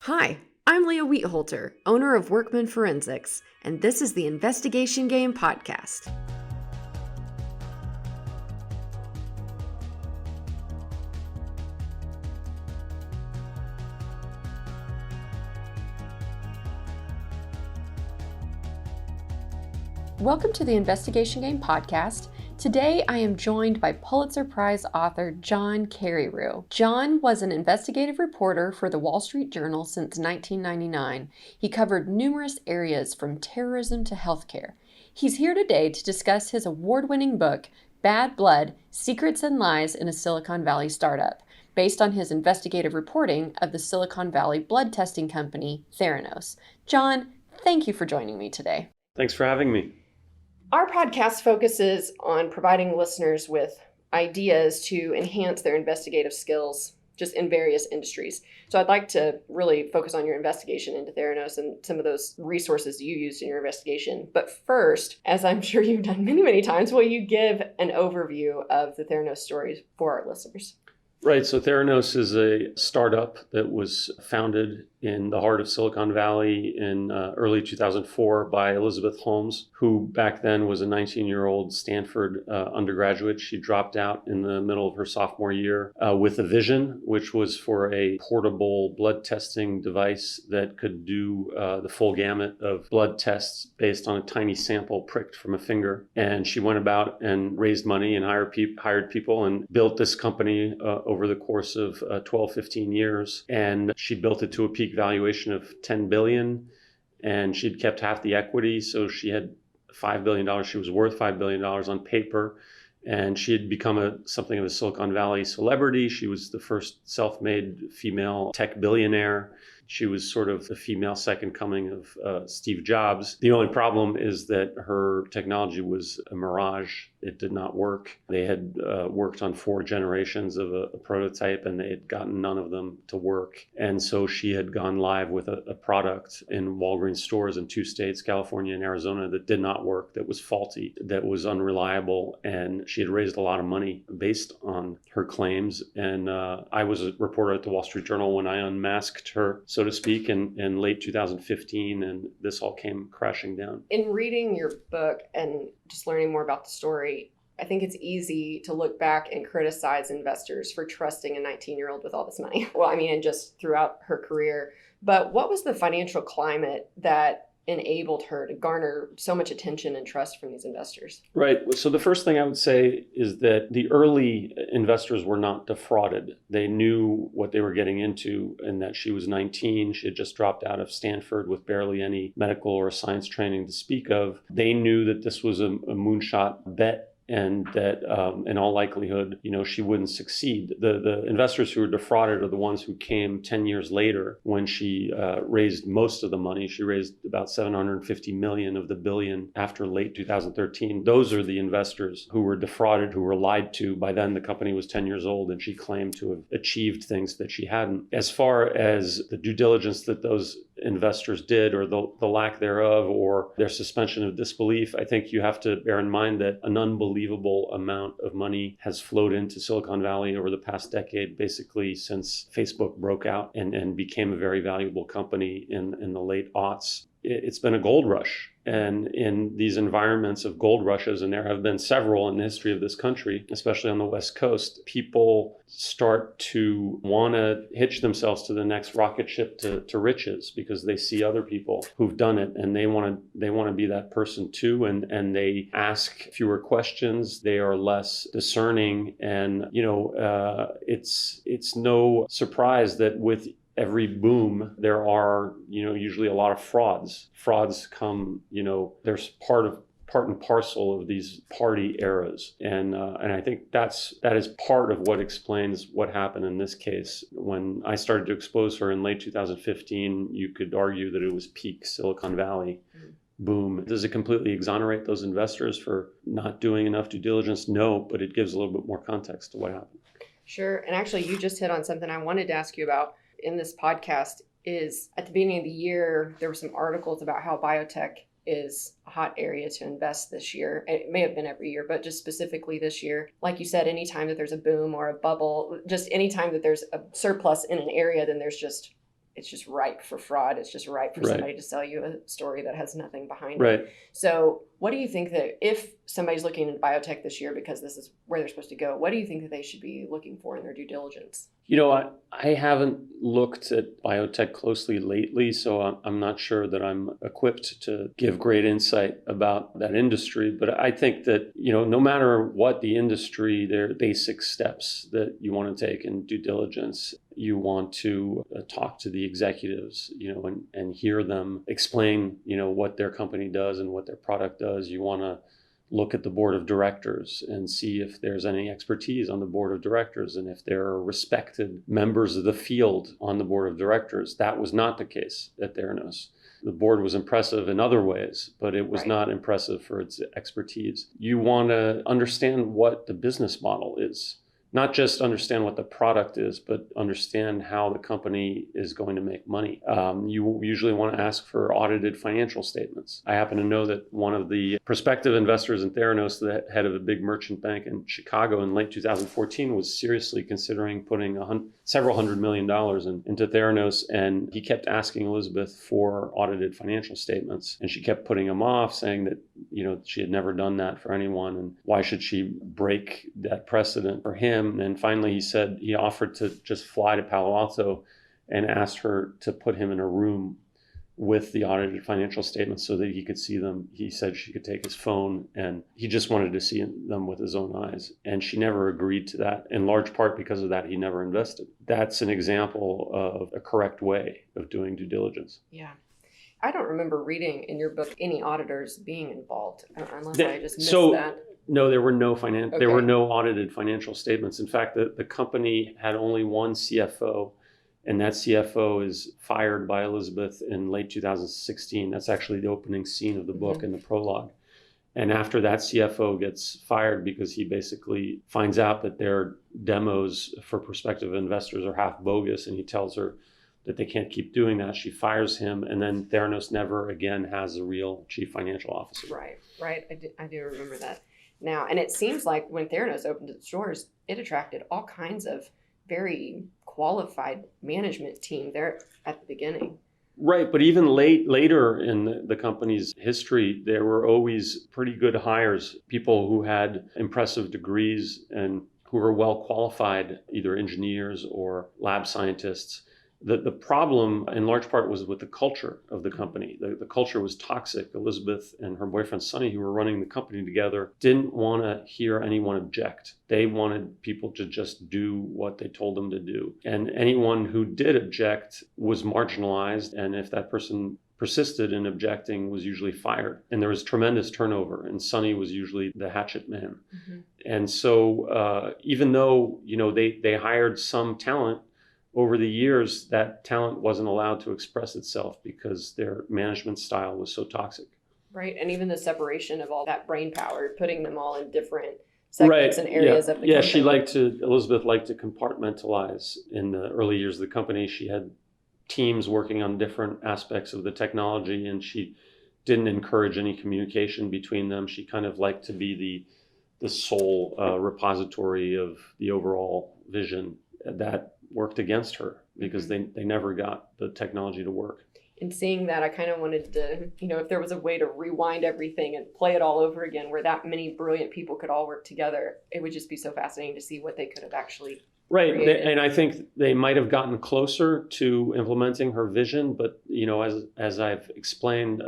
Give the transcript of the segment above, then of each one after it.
Hi, I'm Leah Wheatholter, owner of Workman Forensics, and this is the Investigation Game Podcast. Welcome to the Investigation Game Podcast. Today, I am joined by Pulitzer Prize author John Carreyrou. John was an investigative reporter for the Wall Street Journal since 1999. He covered numerous areas from terrorism to healthcare. He's here today to discuss his award-winning book, Bad Blood: Secrets and Lies in a Silicon Valley Startup, based on his investigative reporting of the Silicon Valley blood testing company, Theranos. John, thank you for joining me today. Thanks for having me. Our podcast focuses on providing listeners with ideas to enhance their investigative skills just in various industries. So I'd like to really focus on your investigation into Theranos and some of those resources you used in your investigation. But first, as I'm sure you've done many times, will you give an overview of the Theranos stories for our listeners? Right. So Theranos is a startup that was founded in the heart of Silicon Valley in early 2004 by Elizabeth Holmes, who back then was a 19-year-old Stanford undergraduate. She dropped out in the middle of her sophomore year with a vision, which was for a portable blood testing device that could do the full gamut of blood tests based on a tiny sample pricked from a finger. And she went about and raised money and hired people and built this company over the course of 12, 15 years. And she built it to a peak valuation of $10 billion, and she'd kept half the equity. So she had $5 billion. She was worth $5 billion on paper. And she had become something of a Silicon Valley celebrity. She was the first self-made female tech billionaire. She was sort of the female second coming of Steve Jobs. The only problem is that her technology was a mirage. It did not work. They had worked on 4 generations of a prototype, and they had gotten none of them to work. And so she had gone live with a product in Walgreens stores in 2 states, California and Arizona, that did not work, that was faulty, that was unreliable. And she had raised a lot of money based on her claims. And I was a reporter at the Wall Street Journal when I unmasked her, so to speak, in late 2015, and this all came crashing down. In reading your book and just learning more about the story, I think it's easy to look back and criticize investors for trusting a 19-year-old with all this money. Well, I mean, and just throughout her career. But what was the financial climate that enabled her to garner so much attention and trust from these investors? Right. So the first thing I would say is that the early investors were not defrauded. They knew what they were getting into, and that she was 19. She had just dropped out of Stanford with barely any medical or science training to speak of. They knew that this was a moonshot bet, and that in all likelihood, she wouldn't succeed. The investors who were defrauded are the ones who came 10 years later when she raised most of the money. She raised about $750 million of the billion after late 2013. Those are the investors who were defrauded, who were lied to. By then, the company was 10 years old, and she claimed to have achieved things that she hadn't. As far as the due diligence that those investors did, or the lack thereof, or their suspension of disbelief, I think you have to bear in mind that an unbelievable amount of money has flowed into Silicon Valley over the past decade, basically since Facebook broke out and became a very valuable company in the late aughts. It's been a gold rush. And in these environments of gold rushes, and there have been several in the history of this country, especially on the West Coast, people start to want to hitch themselves to the next rocket ship to riches, because they see other people who've done it, and they want to be that person too. And they ask fewer questions. They are less discerning. And it's no surprise that with every boom, there are, usually a lot of frauds. Frauds come, there's part and parcel of these party eras. And I think that is part of what explains what happened in this case. When I started to expose her in late 2015, you could argue that it was peak Silicon Valley boom. Does it completely exonerate those investors for not doing enough due diligence? No, but it gives a little bit more context to what happened. Sure. And actually, you just hit on something I wanted to ask you about in this podcast. Is at the beginning of the year, there were some articles about how biotech is a hot area to invest this year. It may have been every year, but just specifically this year. Like you said, anytime that there's a boom or a bubble, just anytime that there's a surplus in an area, then there's just it's just ripe for fraud. It's just ripe for Right. somebody to sell you a story that has nothing behind Right. it. So what do you think that if somebody's looking at biotech this year, because this is where they're supposed to go, what do you think that they should be looking for in their due diligence? I haven't looked at biotech closely lately, so I'm not sure that I'm equipped to give great insight about that industry. But I think that, no matter what the industry, there are basic steps that you want to take in due diligence. You want to talk to the executives, and hear them explain, what their company does and what their product does. You want to look at the board of directors and see if there's any expertise on the board of directors and if there are respected members of the field on the board of directors. That was not the case at Theranos. The board was impressive in other ways, but it was not impressive for its expertise. You want to understand what the business model is. Not just understand what the product is, but understand how the company is going to make money. You usually want to ask for audited financial statements. I happen to know that one of the prospective investors in Theranos, the head of a big merchant bank in Chicago in late 2014, was seriously considering putting several $100 million into Theranos. And he kept asking Elizabeth for audited financial statements. And she kept putting him off, saying that, she had never done that for anyone. And why should she break that precedent for him? And finally, he offered to just fly to Palo Alto and asked her to put him in a room with the audited financial statements so that he could see them. He said she could take his phone, and he just wanted to see them with his own eyes. And she never agreed to that. In large part because of that, he never invested. That's an example of a correct way of doing due diligence. Yeah. I don't remember reading in your book any auditors being involved, unless I just missed that. No, there were no audited financial statements. In fact, the company had only one CFO, and that CFO is fired by Elizabeth in late 2016. That's actually the opening scene of the book in the prologue. And after that CFO gets fired because he basically finds out that their demos for prospective investors are half bogus, and he tells her that they can't keep doing that, she fires him, and then Theranos never again has a real chief financial officer. Right. I do remember that now. And it seems like when Theranos opened its doors, it attracted all kinds of very qualified management team there at the beginning. Right, but even later in the company's history, there were always pretty good hires, people who had impressive degrees and who were well qualified, either engineers or lab scientists. The problem, in large part, was with the culture of the company. The culture was toxic. Elizabeth and her boyfriend, Sonny, who were running the company together, didn't want to hear anyone object. They wanted people to just do what they told them to do. And anyone who did object was marginalized. And if that person persisted in objecting, was usually fired. And there was tremendous turnover. And Sonny was usually the hatchet man. Mm-hmm. And so even though, they hired some talent, over the years, that talent wasn't allowed to express itself because their management style was so toxic. Right, and even the separation of all that brain power, putting them all in different segments and areas of the company. Elizabeth liked to compartmentalize. In the early years of the company, she had teams working on different aspects of the technology, and she didn't encourage any communication between them. She kind of liked to be the sole repository of the overall vision. That worked against her because they never got the technology to work. In seeing that, I kind of wanted to, if there was a way to rewind everything and play it all over again where that many brilliant people could all work together, it would just be so fascinating to see what they could have actually created. And I think they might have gotten closer to implementing her vision, but as I've explained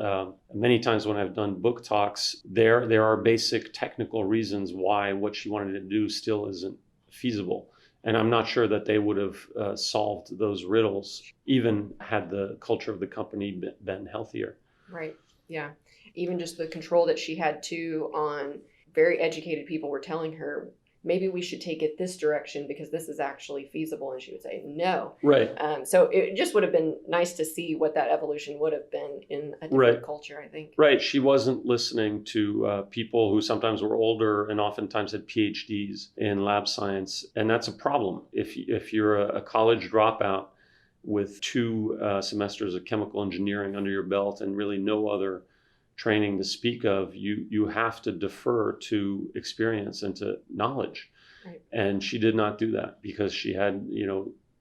many times when I've done book talks, there are basic technical reasons why what she wanted to do still isn't feasible. And I'm not sure that they would have solved those riddles, even had the culture of the company been healthier. Right. Yeah. Even just the control that she had too on very educated people were telling her, maybe we should take it this direction because this is actually feasible. And she would say, no. Right. So it just would have been nice to see what that evolution would have been in a different culture, I think. Right. She wasn't listening to people who sometimes were older and oftentimes had PhDs in lab science. And that's a problem. If you're a college dropout with 2 semesters of chemical engineering under your belt and really no other training to speak of, you have to defer to experience and to knowledge. Right. And she did not do that because she had,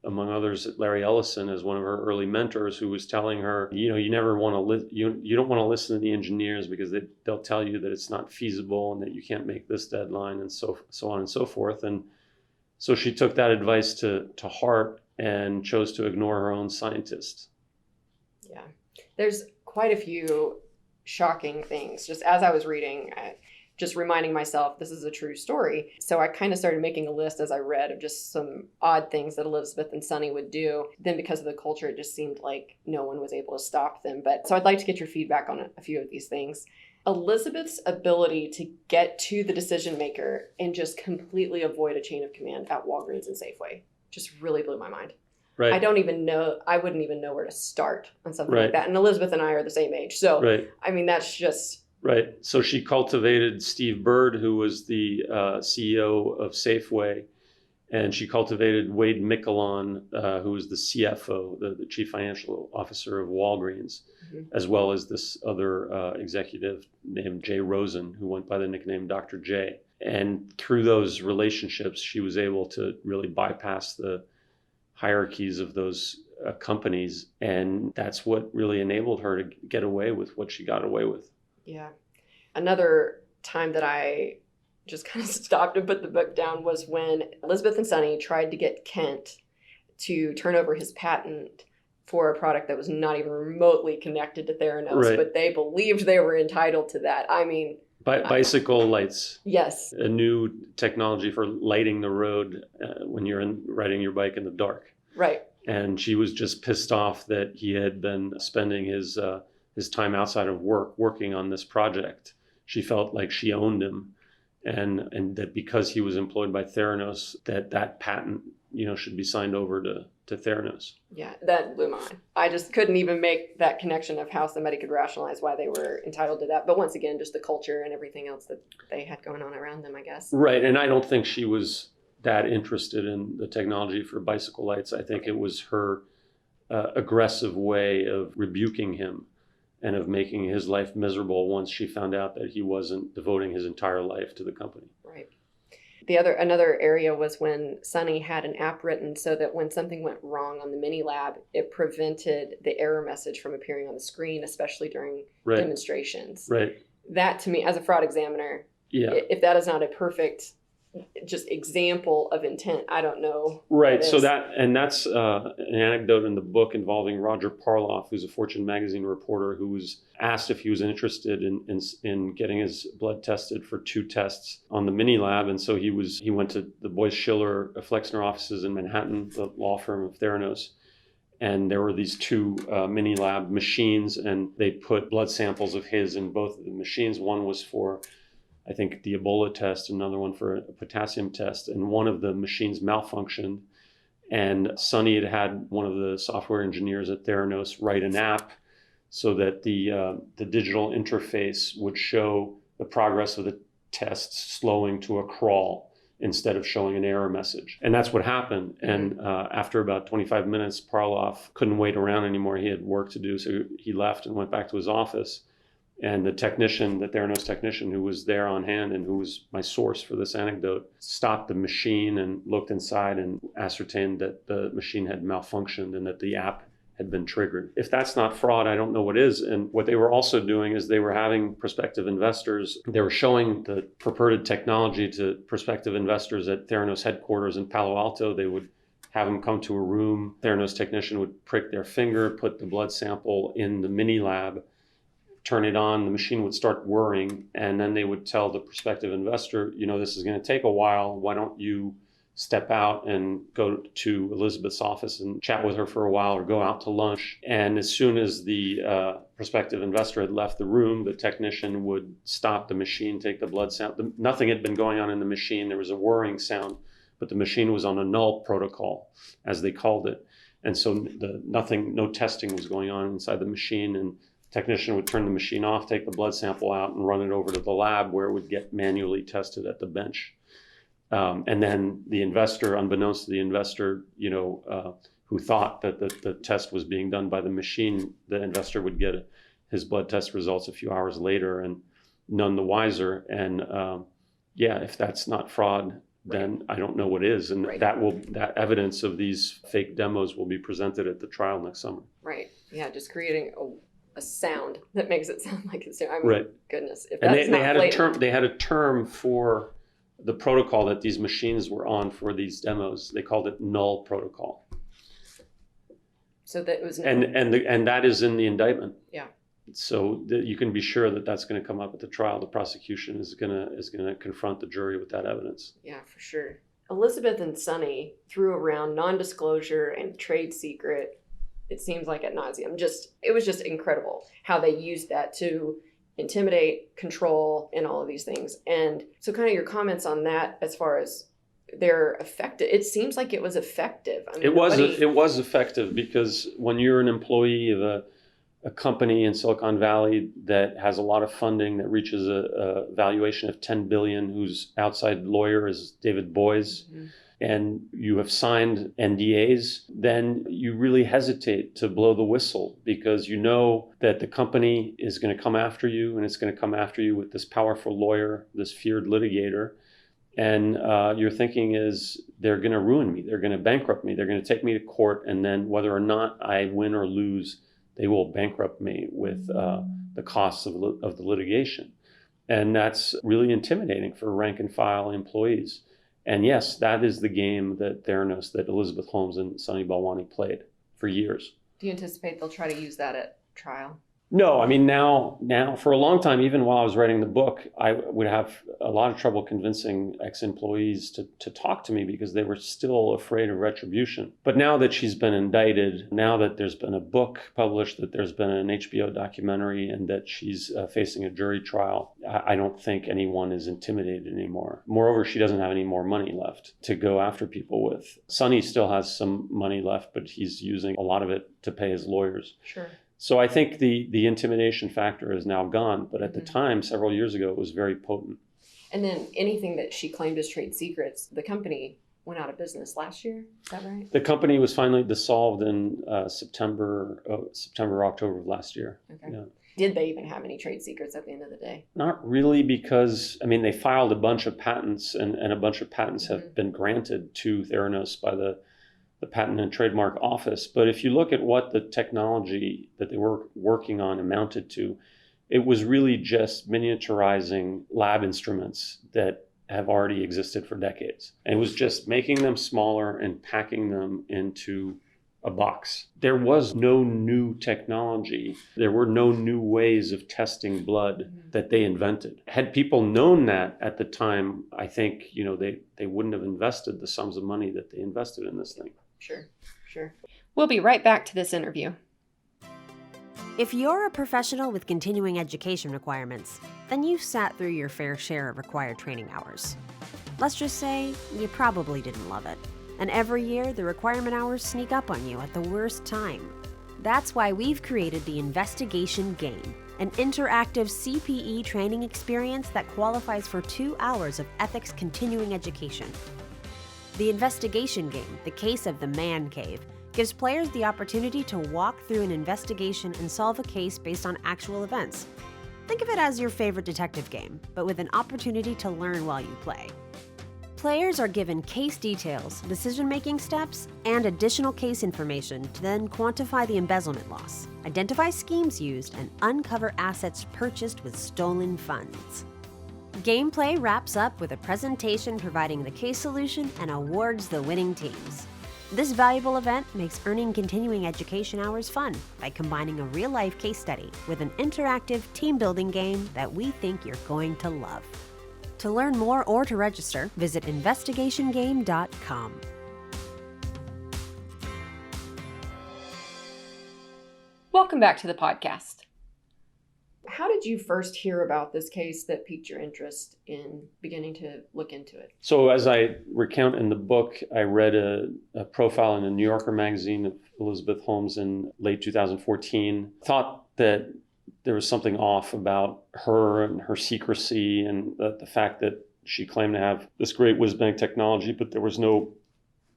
among others, Larry Ellison as one of her early mentors, who was telling her, you never want to you don't want to listen to the engineers because they'll tell you that it's not feasible and that you can't make this deadline and so on and so forth. And so she took that advice to heart and chose to ignore her own scientists. Yeah, there's quite a few shocking things. Just as I was reading, just reminding myself this is a true story. So I kind of started making a list as I read of just some odd things that Elizabeth and Sonny would do. Then because of the culture, it just seemed like no one was able to stop them. But so I'd like to get your feedback on a few of these things. Elizabeth's ability to get to the decision maker and just completely avoid a chain of command at Walgreens and Safeway just really blew my mind. Right. I wouldn't even know where to start on something Right. like that. And Elizabeth and I are the same age. So, Right. I mean, that's just... Right. So she cultivated Steve Bird, who was the CEO of Safeway, and she cultivated Wade Mickelon, who was the CFO, the Chief Financial Officer of Walgreens, as well as this other executive named Jay Rosen, who went by the nickname Dr. J. And through those relationships, she was able to really bypass the hierarchies of those companies. And that's what really enabled her to get away with what she got away with. Yeah. Another time that I just kind of stopped and put the book down was when Elizabeth and Sonny tried to get Kent to turn over his patent for a product that was not even remotely connected to Theranos, Right. But they believed they were entitled to that. I mean... bicycle lights. Yes. A new technology for lighting the road when you're riding your bike in the dark. Right. And she was just pissed off that he had been spending his time outside of work working on this project. She felt like she owned him, and that because he was employed by Theranos, that patent, should be signed over to Theranos. Yeah, that blew my mind. I just couldn't even make that connection of how somebody could rationalize why they were entitled to that. But once again, just the culture and everything else that they had going on around them, I guess. Right, and I don't think she was that interested in the technology for bicycle lights. I think it was her aggressive way of rebuking him and of making his life miserable once she found out that he wasn't devoting his entire life to the company. Right. Another area was when Sonny had an app written so that when something went wrong on the mini lab, it prevented the error message from appearing on the screen, especially during Right. demonstrations. Right. That, to me, as a fraud examiner, Yeah. if that is not a perfect just example of intent, I don't know. Right. So that's an anecdote in the book involving Roger Parloff, who's a Fortune magazine reporter who was asked if he was interested in getting his blood tested for 2 tests on the mini lab. And so he went to the Boyce Schiller Flexner offices in Manhattan, the law firm of Theranos. And there were these 2 mini lab machines, and they put blood samples of his in both of the machines. One was for, I think, the Ebola test, another one for a potassium test, and one of the machines malfunctioned. And Sonny had one of the software engineers at Theranos write an app so that the digital interface would show the progress of the tests slowing to a crawl instead of showing an error message. And that's what happened. And after about 25 minutes, Parloff couldn't wait around anymore. He had work to do, so he left and went back to his office. And the Theranos technician who was there on hand and who was my source for this anecdote, stopped the machine and looked inside and ascertained that the machine had malfunctioned and that the app had been triggered. If that's not fraud, I don't know what is. And what they were also doing is they were having prospective investors. They were showing the purported technology to prospective investors at Theranos headquarters in Palo Alto. They would have them come to a room. Theranos technician would prick their finger, put the blood sample in the mini lab, turn it on, the machine would start whirring, and then they would tell the prospective investor, this is going to take a while. Why don't you step out and go to Elizabeth's office and chat with her for a while, or go out to lunch? And as soon as the prospective investor had left the room, the technician would stop the machine, take the blood sample. Nothing had been going on in the machine. There was a whirring sound, but the machine was on a null protocol, as they called it. And so no testing was going on inside the machine, and technician would turn the machine off, take the blood sample out, and run it over to the lab where it would get manually tested at the bench. And then the investor, unbeknownst to the investor, who thought that the test was being done by the machine, the investor would get his blood test results a few hours later and none the wiser. And if that's not fraud, then I don't know what is. And Right. that evidence of these fake demos will be presented at the trial next summer. Right. Yeah, just creating a sound that makes it sound like it's. I mean, Right. goodness, if And that's they not had blatant. a term. They had a term for the protocol that these machines were on for these demos. They called it null protocol. So that it was. And that is in the indictment. Yeah. So that you can be sure that that's going to come up at the trial. The prosecution is going to confront the jury with that evidence. Yeah, for sure. Elizabeth and Sonny threw around non-disclosure and trade secret. It seems like ad nauseum. It was just incredible how they used that to intimidate, control, and all of these things. And so kind of your comments on that as far as they're effective. It seems like it was effective. I mean, It was effective because when you're an employee of a company in Silicon Valley that has a lot of funding that reaches a valuation of $10 billion, whose outside lawyer is David Boies, and you have signed NDAs, then you really hesitate to blow the whistle because you know that the company is going to come after you, and it's going to come after you with this powerful lawyer, this feared litigator. And your thinking is they're going to ruin me. They're going to bankrupt me. They're going to take me to court. And then whether or not I win or lose, they will bankrupt me with the costs of the litigation. And that's really intimidating for rank and file employees. And yes, that is the game that Theranos, that Elizabeth Holmes and Sonny Balwani played for years. Do you anticipate they'll try to use that at trial? No, I mean, now for a long time, even while I was writing the book, I would have a lot of trouble convincing ex-employees to talk to me because they were still afraid of retribution. But now that she's been indicted, now that there's been a book published, that there's been an HBO documentary, and that she's facing a jury trial, I don't think anyone is intimidated anymore. Moreover, she doesn't have any more money left to go after people with. Sonny still has some money left, but he's using a lot of it to pay his lawyers. Sure. So I think the intimidation factor is now gone, but at the time, several years ago, it was very potent. And then anything that she claimed as trade secrets, the company went out of business last year. Is that right? The company was finally dissolved in September, October of last year. Okay. Yeah. Did they even have any trade secrets at the end of the day? Not really, because, I mean, they filed a bunch of patents, and a bunch of patents have been granted to Theranos by the Patent and Trademark Office. But if you look at what the technology that they were working on amounted to, it was really just miniaturizing lab instruments that have already existed for decades. And it was just making them smaller and packing them into a box. There was no new technology. There were no new ways of testing blood that they invented. Had people known that at the time, I think, they wouldn't have invested the sums of money that they invested in this thing. Sure. We'll be right back to this interview. If you're a professional with continuing education requirements, then you've sat through your fair share of required training hours. Let's just say you probably didn't love it. And every year, the requirement hours sneak up on you at the worst time. That's why we've created the Investigation Game, an interactive CPE training experience that qualifies for 2 hours of ethics continuing education. The Investigation Game, the case of the man cave, gives players the opportunity to walk through an investigation and solve a case based on actual events. Think of it as your favorite detective game, but with an opportunity to learn while you play. Players are given case details, decision-making steps, and additional case information to then quantify the embezzlement loss, identify schemes used, and uncover assets purchased with stolen funds. Gameplay wraps up with a presentation providing the case solution and awards the winning teams. This valuable event makes earning continuing education hours fun by combining a real-life case study with an interactive team-building game that we think you're going to love. To learn more or to register, visit investigationgame.com. Welcome back to the podcast. How did you first hear about this case that piqued your interest in beginning to look into it? So as I recount in the book, I read a profile in a New Yorker magazine of Elizabeth Holmes in late 2014. Thought that there was something off about her and her secrecy, and the fact that she claimed to have this great whiz-bang technology, but there was no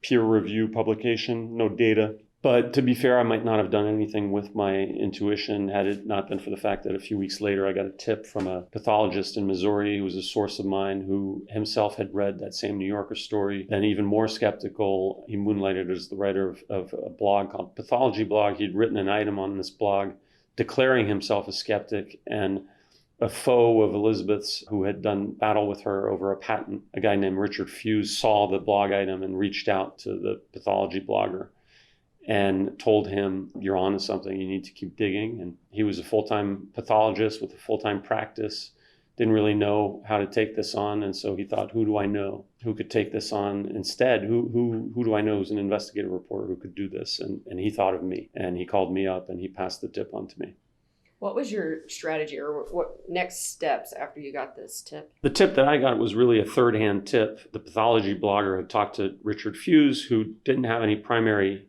peer review publication, no data. But to be fair, I might not have done anything with my intuition had it not been for the fact that a few weeks later I got a tip from a pathologist in Missouri who was a source of mine, who himself had read that same New Yorker story. And even more skeptical, he moonlighted as the writer of a blog called Pathology Blog. He'd written an item on this blog declaring himself a skeptic, and a foe of Elizabeth's who had done battle with her over a patent, a guy named Richard Fuse, saw the blog item and reached out to the pathology blogger and told him, "You're onto something, you need to keep digging." And he was a full-time pathologist with a full-time practice, didn't really know how to take this on. And so he thought, who do I know who could take this on instead? Who do I know who's an investigative reporter who could do this? And he thought of me, and he called me up and he passed the tip on to me. What was your strategy, or what next steps after you got this tip? The tip that I got was really a third-hand tip. The pathology blogger had talked to Richard Fuse, who didn't have any primary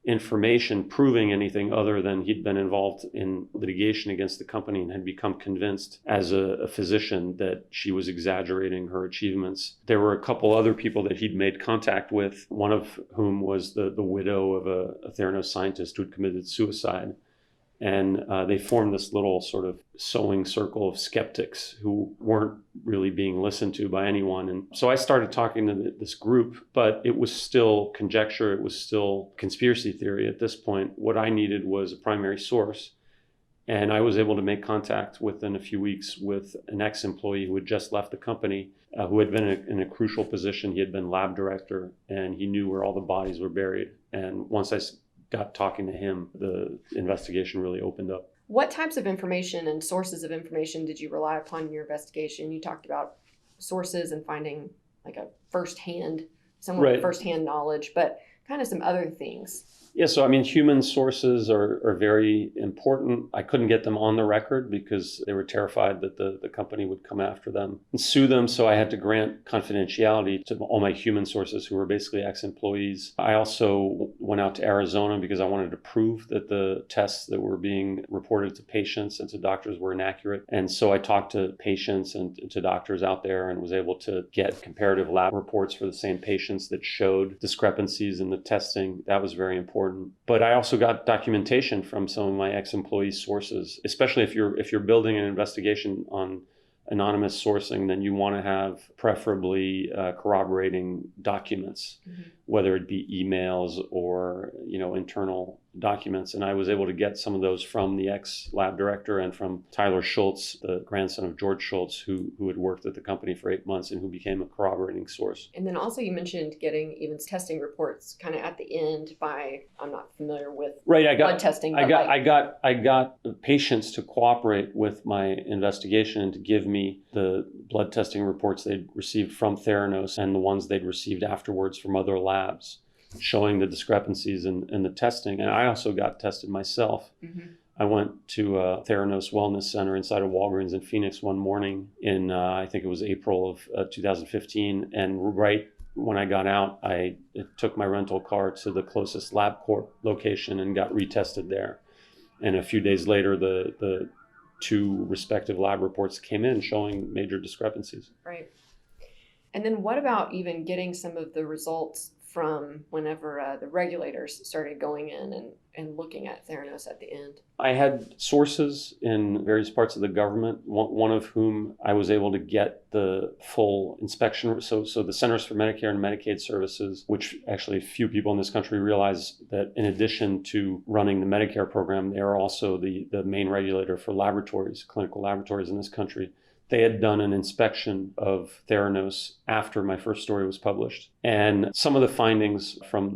information proving anything other than he'd been involved in litigation against the company and had become convinced as a physician that she was exaggerating her achievements. There were a couple other people that he'd made contact with, one of whom was the widow of a Theranos scientist who'd committed suicide. And they formed this little sort of sewing circle of skeptics who weren't really being listened to by anyone. And so I started talking to this group, but it was still conjecture. It was still conspiracy theory at this point. What I needed was a primary source. And I was able to make contact within a few weeks with an ex-employee who had just left the company, who had been in a crucial position. He had been lab director, and he knew where all the bodies were buried. And once I got talking to him, the investigation really opened up. What types of information and sources of information did you rely upon in your investigation? You talked about sources and finding like a someone with firsthand knowledge, but kind of some other things. Yeah, so I mean, human sources are very important. I couldn't get them on the record because they were terrified that the company would come after them and sue them. So I had to grant confidentiality to all my human sources who were basically ex-employees. I also went out to Arizona because I wanted to prove that the tests that were being reported to patients and to doctors were inaccurate. And so I talked to patients and to doctors out there and was able to get comparative lab reports for the same patients that showed discrepancies in the testing. That was very important. But I also got documentation from some of my ex-employee sources, especially if you're building an investigation on anonymous sourcing, then you want to have preferably corroborating documents, whether it be emails or internal documents. And I was able to get some of those from the ex-lab director and from Tyler Schultz, the grandson of George Schultz, who had worked at the company for 8 months and who became a corroborating source. And then also you mentioned getting even testing reports kind of at the end by, I'm not familiar with blood testing. I got patients to cooperate with my investigation and to give me the blood testing reports they'd received from Theranos and the ones they'd received afterwards from other labs, showing the discrepancies in the testing. And I also got tested myself. I went to a Theranos Wellness Center inside of Walgreens in Phoenix one morning in, I think it was April of 2015. And right when I got out, I took my rental car to the closest LabCorp location and got retested there. And a few days later, the two respective lab reports came in showing major discrepancies. Right. And then what about even getting some of the results from whenever the regulators started going in and looking at Theranos at the end? I had sources in various parts of the government, one of whom I was able to get the full inspection. So the Centers for Medicare and Medicaid Services, which actually few people in this country realize that in addition to running the Medicare program, they are also the main regulator for laboratories, clinical laboratories in this country. They had done an inspection of Theranos after my first story was published. And some of the findings from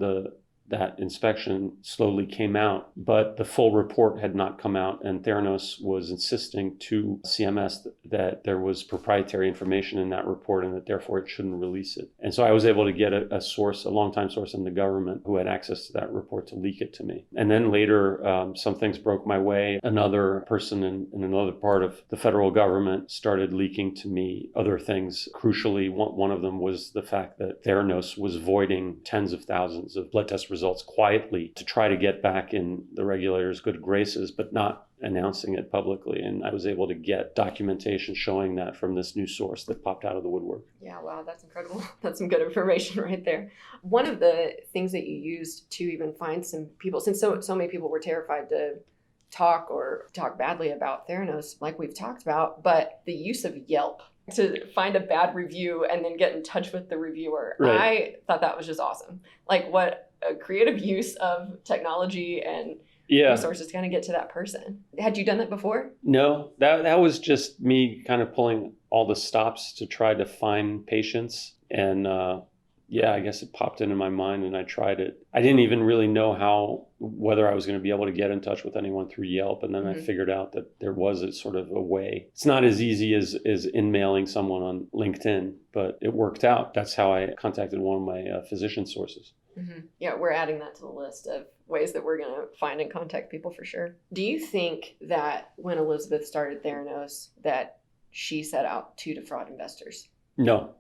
that inspection slowly came out, but the full report had not come out. And Theranos was insisting to CMS that there was proprietary information in that report and that therefore it shouldn't release it. And so I was able to get a source, a longtime source in the government who had access to that report to leak it to me. And then later, some things broke my way. Another person in another part of the federal government started leaking to me other things. Crucially, one of them was the fact that Theranos was voiding tens of thousands of blood test results quietly to try to get back in the regulators' good graces, but not announcing it publicly. And I was able to get documentation showing that from this new source that popped out of the woodwork. Yeah, wow, that's incredible. That's some good information right there. One of the things that you used to even find some people, since so many people were terrified to talk badly about Theranos, like we've talked about, but the use of Yelp to find a bad review and then get in touch with the reviewer. Right. I thought that was just awesome. Like, what a creative use of technology and resources to kind of get to that person. Had you done that before? No, that was just me kind of pulling all the stops to try to find patients. And I guess it popped into my mind and I tried it. I didn't even really know whether I was going to be able to get in touch with anyone through Yelp. And then I figured out that there was a sort of a way. It's not as easy as in-mailing someone on LinkedIn, but it worked out. That's how I contacted one of my physician sources. Mm-hmm. Yeah, we're adding that to the list of ways that we're going to find and contact people for sure. Do you think that when Elizabeth started Theranos that she set out to defraud investors? No.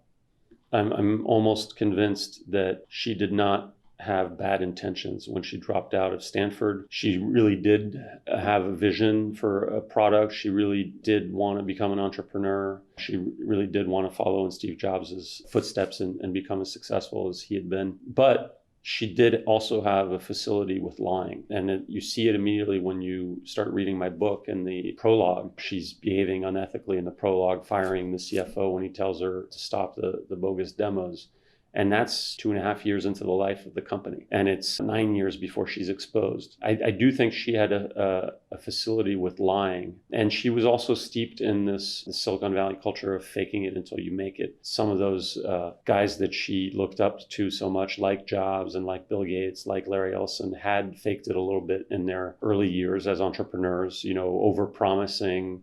I'm almost convinced that she did not have bad intentions when she dropped out of Stanford. She really did have a vision for a product. She really did want to become an entrepreneur. She really did want to follow in Steve Jobs' footsteps and become as successful as he had been. But she did also have a facility with lying. And you see it immediately when you start reading my book in the prologue. She's behaving unethically in the prologue, firing the CFO when he tells her to stop the bogus demos. And that's 2.5 years into the life of the company. And it's 9 years before she's exposed. I do think she had a facility with lying. And she was also steeped in this Silicon Valley culture of faking it until you make it. Some of those guys that she looked up to so much, like Jobs and like Bill Gates, like Larry Ellison, had faked it a little bit in their early years as entrepreneurs, over-promising,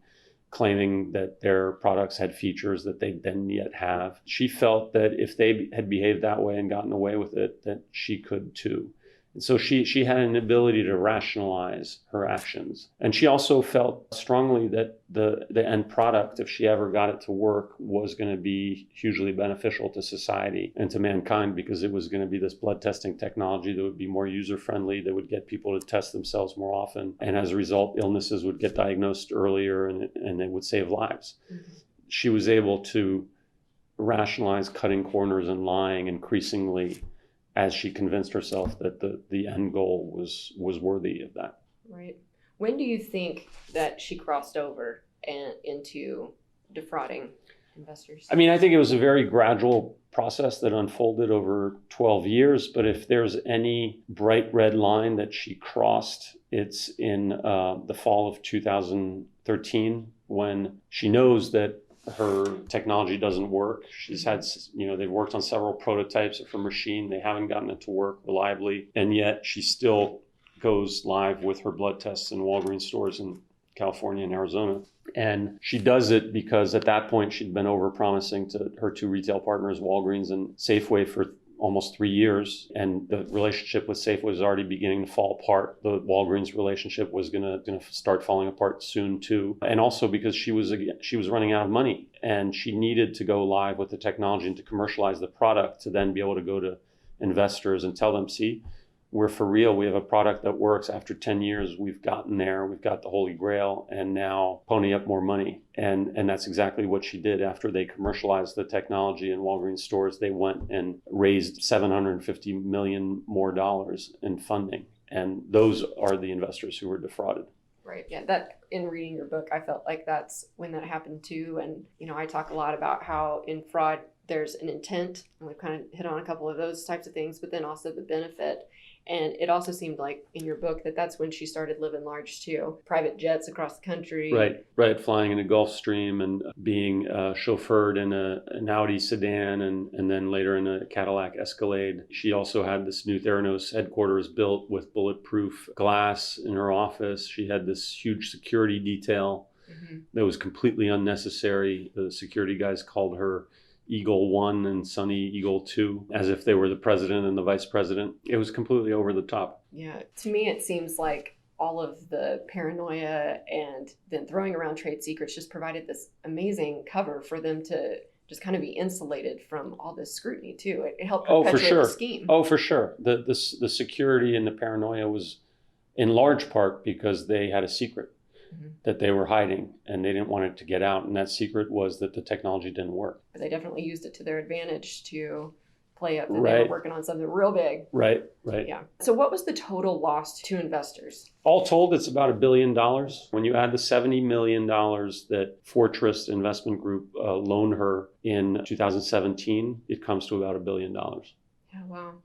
claiming that their products had features that they didn't yet have. She felt that if they had behaved that way and gotten away with it, that she could too. And so she had an ability to rationalize her actions. And she also felt strongly that the end product, if she ever got it to work, was going to be hugely beneficial to society and to mankind, because it was going to be this blood testing technology that would be more user-friendly, that would get people to test themselves more often. And as a result, illnesses would get diagnosed earlier and it would save lives. Mm-hmm. She was able to rationalize cutting corners and lying increasingly as she convinced herself that the end goal was worthy of that. Right. When do you think that she crossed over into defrauding investors? I mean, I think it was a very gradual process that unfolded over 12 years. But if there's any bright red line that she crossed, it's in the fall of 2013, when she knows that her technology doesn't work. She's had, they've worked on several prototypes of her machine. They haven't gotten it to work reliably. And yet she still goes live with her blood tests in Walgreens stores in California and Arizona. And she does it because at that point she'd been over-promising to her two retail partners, Walgreens and Safeway, for almost 3 years, and the relationship with Safeway was already beginning to fall apart. The Walgreens relationship was going to start falling apart soon too, and also because she was running out of money, and she needed to go live with the technology and to commercialize the product to then be able to go to investors and tell them, see, we're for real. We have a product that works. After 10 years, we've gotten there. We've got the Holy Grail, and now pony up more money. And that's exactly what she did. After they commercialized the technology in Walgreens stores, they went and raised $750 million more in funding. And those are the investors who were defrauded. Right. Yeah. That, in reading your book, I felt like that's when that happened too. And, I talk a lot about how in fraud, there's an intent, and we've kind of hit on a couple of those types of things, but then also the benefit. And it also seemed like in your book that's when she started living large too. Private jets across the country. Right. Flying in a Gulfstream and being chauffeured in an Audi sedan and then later in a Cadillac Escalade. She also had this new Theranos headquarters built with bulletproof glass in her office. She had this huge security detail that was completely unnecessary. The security guys called her Eagle 1 and Sunny Eagle 2, as if they were the president and the vice president. It was completely over the top. Yeah, to me it seems like all of the paranoia and then throwing around trade secrets just provided this amazing cover for them to just kind of be insulated from all this scrutiny too. It helped perpetuate the scheme. Oh, for sure. The security and the paranoia was in large part because they had a secret. that they were hiding, and they didn't want it to get out. And that secret was that the technology didn't work. But they definitely used it to their advantage to play up that they Right. were working on something real big. Right. Yeah. So what was the total loss to investors? All told, it's about $1 billion. When you add the $70 million that Fortress Investment Group loaned her in 2017, it comes to about $1 billion. Yeah, wow.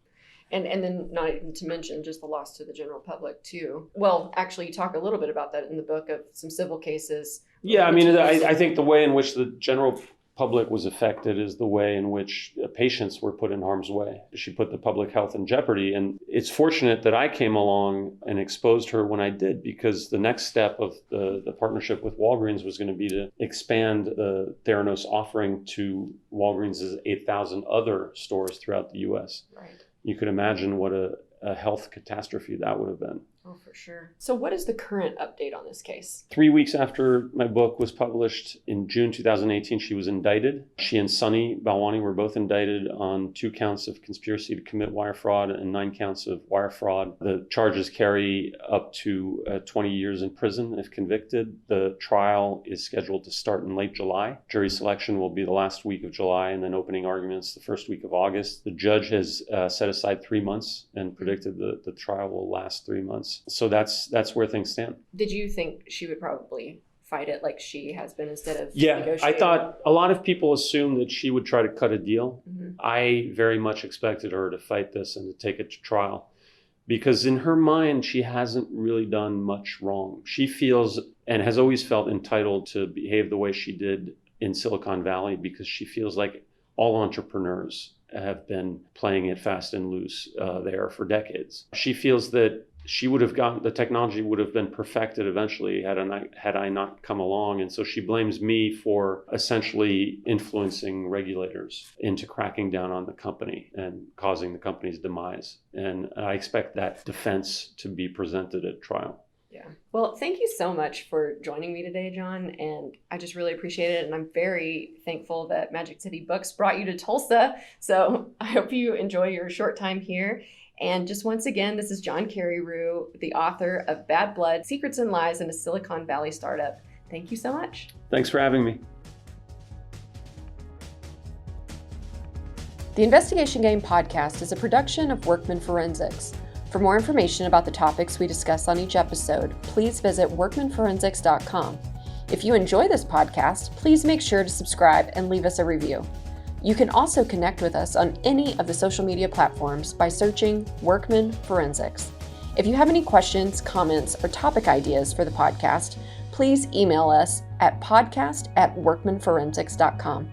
And then not even to mention just the loss to the general public too. Well, actually, you talk a little bit about that in the book of some civil cases. Yeah, I mean, I think the way in which the general public was affected is the way in which patients were put in harm's way. She put the public health in jeopardy. And it's fortunate that I came along and exposed her when I did, because the next step of the partnership with Walgreens was going to be to expand the Theranos offering to Walgreens' 8,000 other stores throughout the U.S. Right. You could imagine what a health catastrophe that would have been. Oh, for sure. So what is the current update on this case? 3 weeks after my book was published in June 2018, she was indicted. She and Sunny Balwani were both indicted on 2 counts of conspiracy to commit wire fraud and 9 counts of wire fraud. The charges carry up to 20 years in prison if convicted. The trial is scheduled to start in late July. Jury selection will be the last week of July, and then opening arguments the first week of August. The judge has set aside 3 months and predicted the trial will last 3 months. So that's where things stand. Did you think she would probably fight it like she has been instead of negotiating? I thought a lot of people assumed that she would try to cut a deal. I very much expected her to fight this and to take it to trial, because in her mind, she hasn't really done much wrong. She feels and has always felt entitled to behave the way she did in Silicon Valley, because she feels like all entrepreneurs have been playing it fast and loose there for decades. She feels that she would have gotten, the technology would have been perfected eventually had I not come along. And so she blames me for essentially influencing regulators into cracking down on the company and causing the company's demise. And I expect that defense to be presented at trial. Yeah. Well, thank you so much for joining me today, John. And I just really appreciate it. And I'm very thankful that Magic City Books brought you to Tulsa. So I hope you enjoy your short time here. And just once again, this is John Carreyrou, the author of Bad Blood, Secrets and Lies in a Silicon Valley Startup. Thank you so much. Thanks for having me. The Investigation Game podcast is a production of Workman Forensics. For more information about the topics we discuss on each episode, please visit workmanforensics.com. If you enjoy this podcast, please make sure to subscribe and leave us a review. You can also connect with us on any of the social media platforms by searching Workman Forensics. If you have any questions, comments, or topic ideas for the podcast, please email us at podcast@workmanforensics.com.